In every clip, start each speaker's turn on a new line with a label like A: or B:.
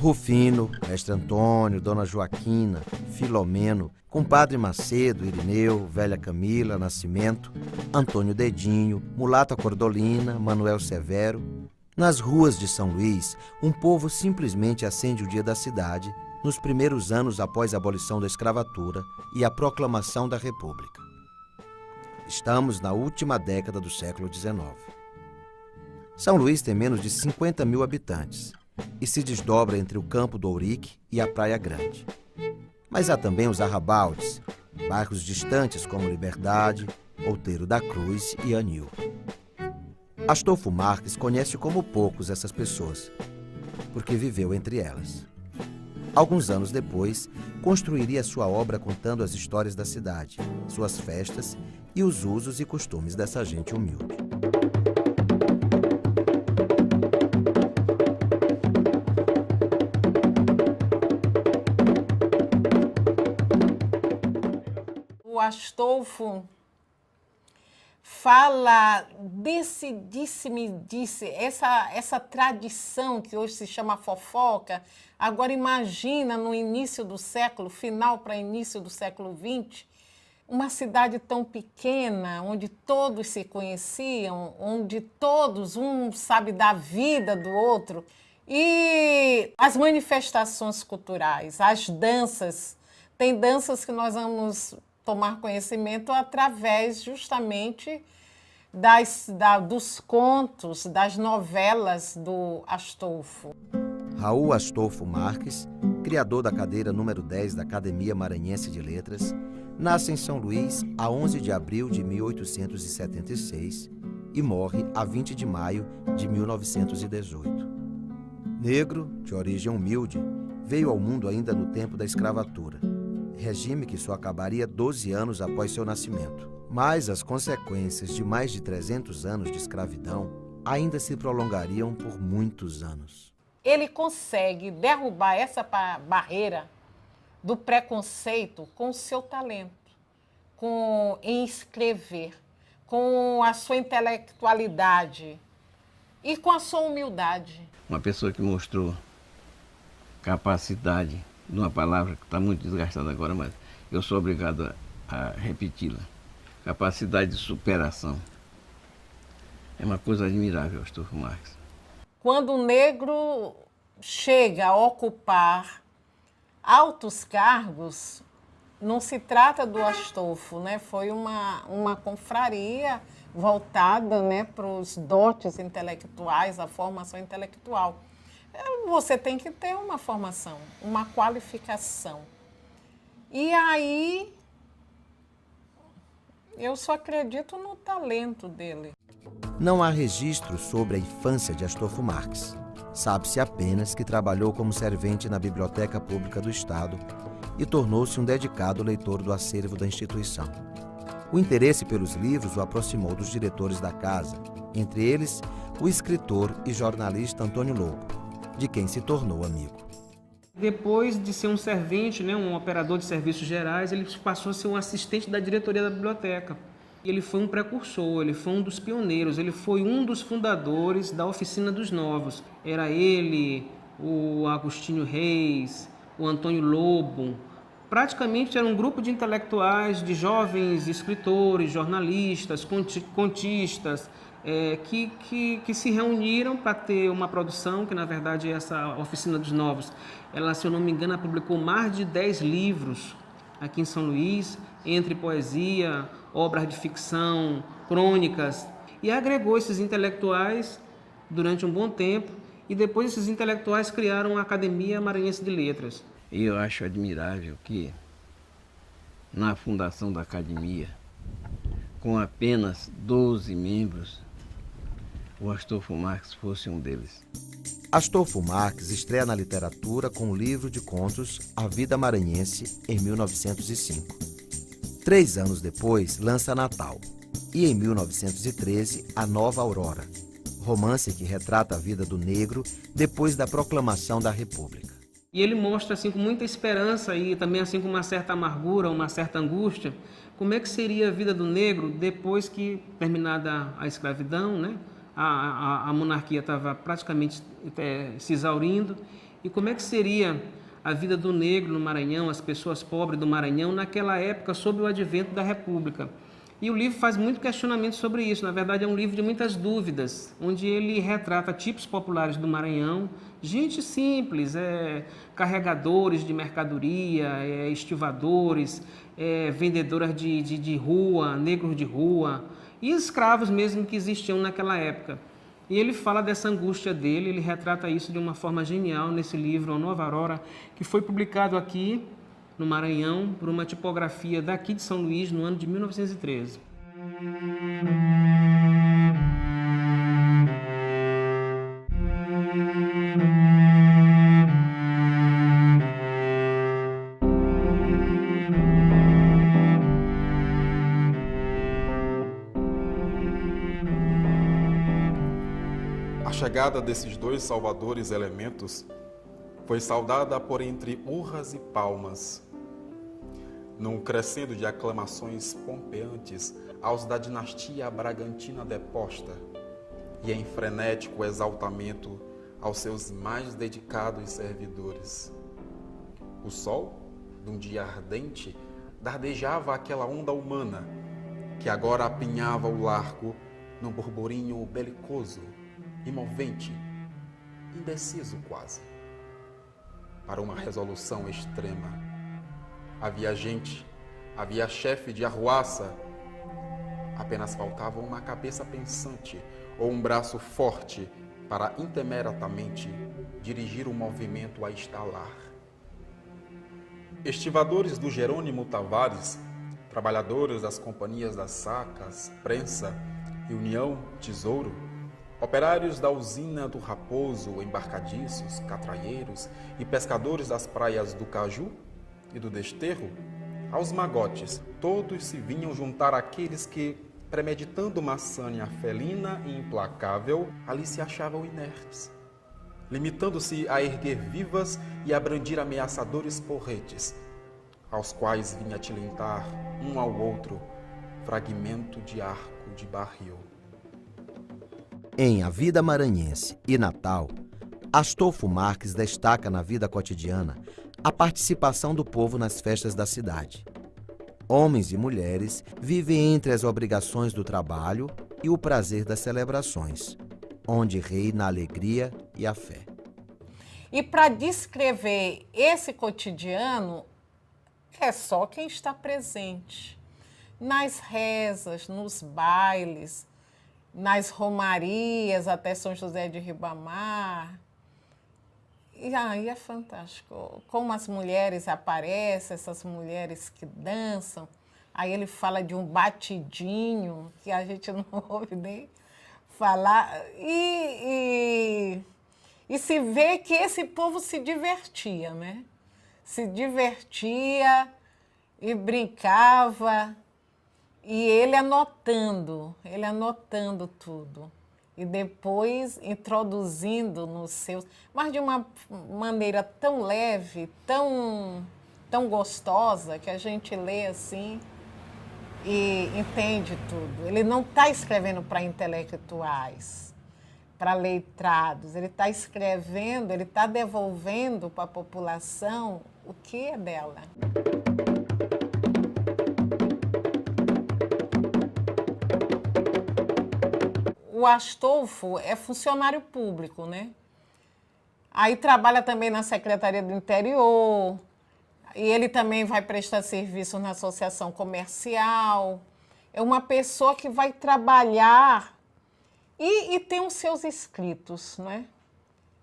A: Rufino, Mestre Antônio, Dona Joaquina, Filomeno, Compadre Macedo, Irineu, Velha Camila, Nascimento, Antônio Dedinho, Mulata Cordolina, Manuel Severo. Nas ruas de São Luís, um povo simplesmente acende o dia da cidade nos primeiros anos após a abolição da escravatura e a proclamação da República. Estamos na última década do século XIX. São Luís tem menos de 50 mil habitantes e se desdobra entre o Campo do Ourique e a Praia Grande. Mas há também os arrabaldes, bairros distantes como Liberdade, Outeiro da Cruz e Anil. Astolfo Marques conhece como poucos essas pessoas, porque viveu entre elas. Alguns anos depois, construiria sua obra contando as histórias da cidade, suas festas e os usos e costumes dessa gente humilde.
B: O Astolfo fala essa tradição que hoje se chama fofoca. Agora imagina no início do século, final para início do século XX, uma cidade tão pequena, onde todos se conheciam, onde todos, um sabe da vida do outro. E as manifestações culturais, as danças, tem danças que nós vamos tomar conhecimento através justamente dos contos, das novelas do Astolfo.
A: Raul Astolfo Marques, criador da cadeira número 10 da Academia Maranhense de Letras, nasce em São Luís a 11 de abril de 1876 e morre a 20 de maio de 1918. Negro, de origem humilde, veio ao mundo ainda no tempo da escravatura, regime que só acabaria 12 anos após seu nascimento. Mas as consequências de mais de 300 anos de escravidão ainda se prolongariam por muitos anos.
B: Ele consegue derrubar essa barreira do preconceito com o seu talento, em escrever, com a sua intelectualidade e com a sua humildade.
C: Uma pessoa que mostrou capacidade, numa palavra que está muito desgastada agora, mas eu sou obrigado a repeti-la. Capacidade de superação. É uma coisa admirável, Astolfo Marques.
B: Quando o negro chega a ocupar altos cargos, não se trata do Astolfo, né? Foi uma confraria voltada, né, para os dotes intelectuais, a formação intelectual. Você tem que ter uma formação, uma qualificação. E aí, eu só acredito no talento dele.
A: Não há registro sobre a infância de Astolfo Marques. Sabe-se apenas que trabalhou como servente na Biblioteca Pública do Estado e tornou-se um dedicado leitor do acervo da instituição. O interesse pelos livros o aproximou dos diretores da casa, entre eles o escritor e jornalista Antônio Lobo, de quem se tornou amigo.
D: Depois de ser um servente, né, um operador de serviços gerais, ele passou a ser um assistente da diretoria da biblioteca. Ele foi um precursor, ele foi um dos pioneiros, ele foi um dos fundadores da Oficina dos Novos. Era ele, o Agostinho Reis, o Antônio Lobo. Praticamente era um grupo de intelectuais, de jovens escritores, jornalistas, contistas, que se reuniram para ter uma produção, que na verdade é essa Oficina dos Novos. Ela, se eu não me engano, ela publicou mais de 10 livros aqui em São Luís, entre poesia, obras de ficção, crônicas, e agregou esses intelectuais durante um bom tempo, e depois esses intelectuais criaram a Academia Maranhense de Letras.
C: E eu acho admirável que, na fundação da Academia, com apenas 12 membros, o Astolfo Marques fosse um deles.
A: Astolfo Marques estreia na literatura com o livro de contos A Vida Maranhense, em 1905. 3 anos depois, lança Natal. E em 1913, A Nova Aurora, romance que retrata a vida do negro depois da proclamação da República.
D: E ele mostra assim com muita esperança e também assim com uma certa amargura, uma certa angústia, como é que seria a vida do negro depois que, terminada a escravidão, né? A monarquia estava praticamente se exaurindo, e como é que seria a vida do negro no Maranhão, as pessoas pobres do Maranhão naquela época, sob o advento da República. E o livro faz muito questionamento sobre isso. Na verdade, é um livro de muitas dúvidas, onde ele retrata tipos populares do Maranhão, gente simples, carregadores de mercadoria, estivadores, vendedoras de rua, negros de rua, e escravos mesmo que existiam naquela época. E ele fala dessa angústia dele, ele retrata isso de uma forma genial nesse livro, A Nova Aurora, que foi publicado aqui no Maranhão, por uma tipografia daqui de São Luís, no ano de 1913.
E: A chegada desses dois salvadores elementos foi saudada por entre urras e palmas, num crescendo de aclamações pompeantes aos da dinastia Bragantina deposta, e em frenético exaltamento aos seus mais dedicados servidores. O sol, de um dia ardente, dardejava aquela onda humana, que agora apinhava o largo num burburinho belicoso, imovente, indeciso quase, para uma resolução extrema. Havia gente, havia chefe de arruaça, apenas faltava uma cabeça pensante ou um braço forte para intemeratamente dirigir o movimento a estalar. Estivadores do Jerônimo Tavares, trabalhadores das companhias das Sacas, Prensa e União Tesouro, operários da usina do Raposo, embarcadiços, catraieiros e pescadores das praias do Caju e do Desterro, aos magotes, todos se vinham juntar àqueles que, premeditando uma sânia felina e implacável, ali se achavam inertes, limitando-se a erguer vivas e a brandir ameaçadores porretes, aos quais vinha tilintar, um ao outro, fragmento de arco de barril.
A: Em A Vida Maranhense e Natal, Astolfo Marques destaca na vida cotidiana a participação do povo nas festas da cidade. Homens e mulheres vivem entre as obrigações do trabalho e o prazer das celebrações, onde reina a alegria e a fé.
B: E para descrever esse cotidiano, é só quem está presente. Nas rezas, nos bailes, nas romarias até São José de Ribamar. E aí é fantástico. Como as mulheres aparecem, essas mulheres que dançam. Aí ele fala de um batidinho, que a gente não ouve nem falar. E se vê que esse povo se divertia, né? Se divertia e brincava. E ele anotando tudo. E depois introduzindo nos seus... Mas de uma maneira tão leve, tão gostosa, que a gente lê assim e entende tudo. Ele não está escrevendo para intelectuais, para letrados. Ele está escrevendo, ele está devolvendo para a população o que é dela. O Astolfo é funcionário público, né? Aí trabalha também na Secretaria do Interior, e ele também vai prestar serviço na Associação Comercial. É uma pessoa que vai trabalhar e tem os seus escritos, né?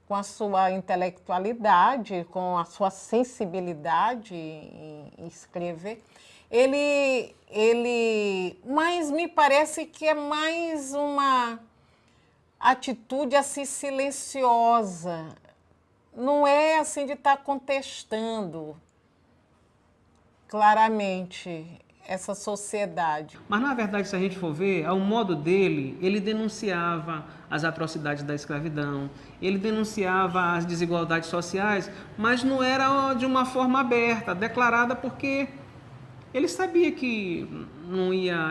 B: Com a sua intelectualidade, com a sua sensibilidade em escrever. Mas me parece que é mais uma atitude assim silenciosa. Não é assim de estar contestando claramente essa sociedade.
D: Mas, na verdade, se a gente for ver, ao modo dele, ele denunciava as atrocidades da escravidão, ele denunciava as desigualdades sociais, mas não era de uma forma aberta, declarada, porque ele sabia que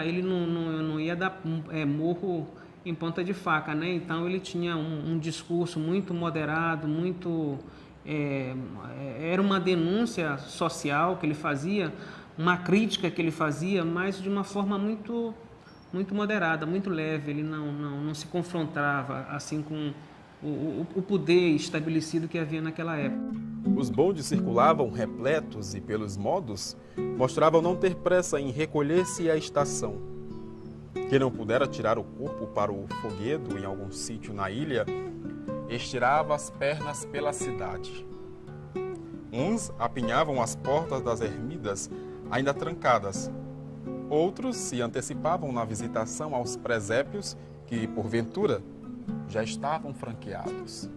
D: ele não ia dar murro em ponta de faca, né? Então ele tinha um discurso muito moderado, muito era uma denúncia social que ele fazia, uma crítica que ele fazia, mas de uma forma muito moderada, muito leve. Ele não se confrontava assim com o poder estabelecido que havia naquela época.
E: Os bondes circulavam repletos e, pelos modos, mostravam não ter pressa em recolher-se à estação. Quem não pudera tirar o corpo para o foguedo em algum sítio na ilha, estirava as pernas pela cidade. Uns apinhavam as portas das ermidas ainda trancadas. Outros se antecipavam na visitação aos presépios que, porventura, já estavam franqueados.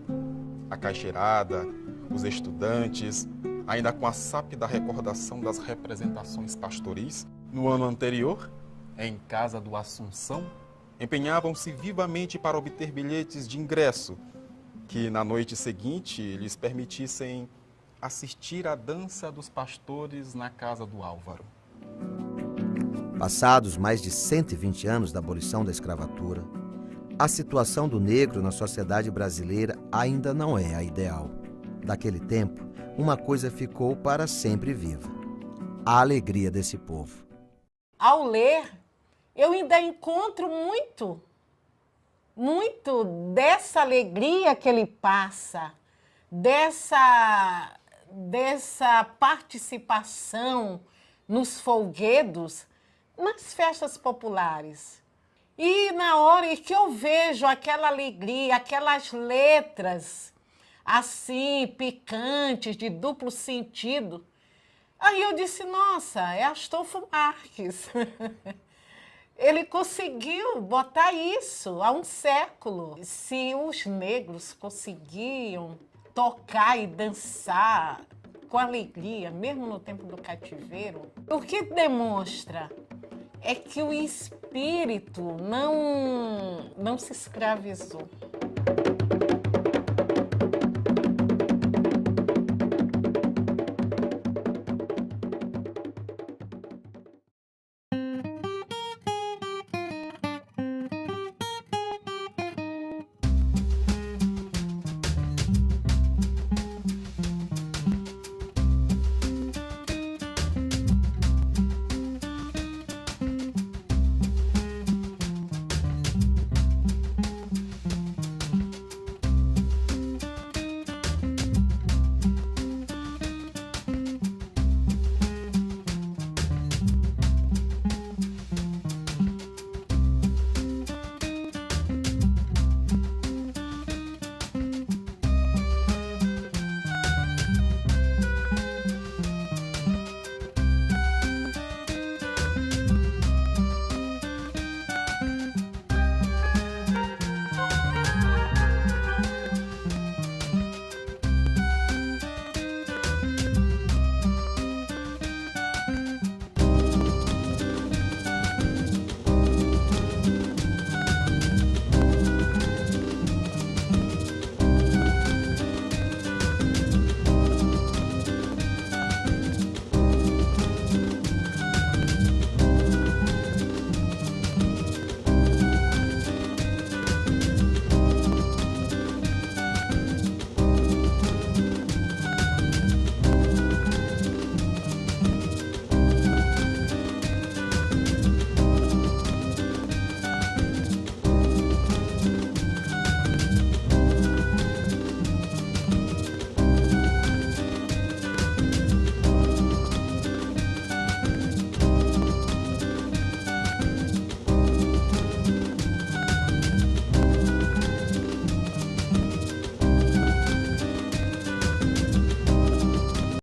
E: A caixeirada, os estudantes, ainda com a sápida recordação das representações pastoris, no ano anterior, em casa do Assunção, empenhavam-se vivamente para obter bilhetes de ingresso que, na noite seguinte, lhes permitissem assistir à dança dos pastores na casa do Álvaro.
A: Passados mais de 120 anos da abolição da escravatura, a situação do negro na sociedade brasileira ainda não é a ideal. Daquele tempo, uma coisa ficou para sempre viva: a alegria desse povo.
B: Ao ler, eu ainda encontro muito dessa alegria que ele passa, dessa participação nos folguedos, nas festas populares. E na hora em que eu vejo aquela alegria, aquelas letras assim, picantes, de duplo sentido, aí eu disse, nossa, é Astolfo Marques. Ele conseguiu botar isso há um século. Se os negros conseguiam tocar e dançar com alegria, mesmo no tempo do cativeiro, o que demonstra é que o espírito não se escravizou.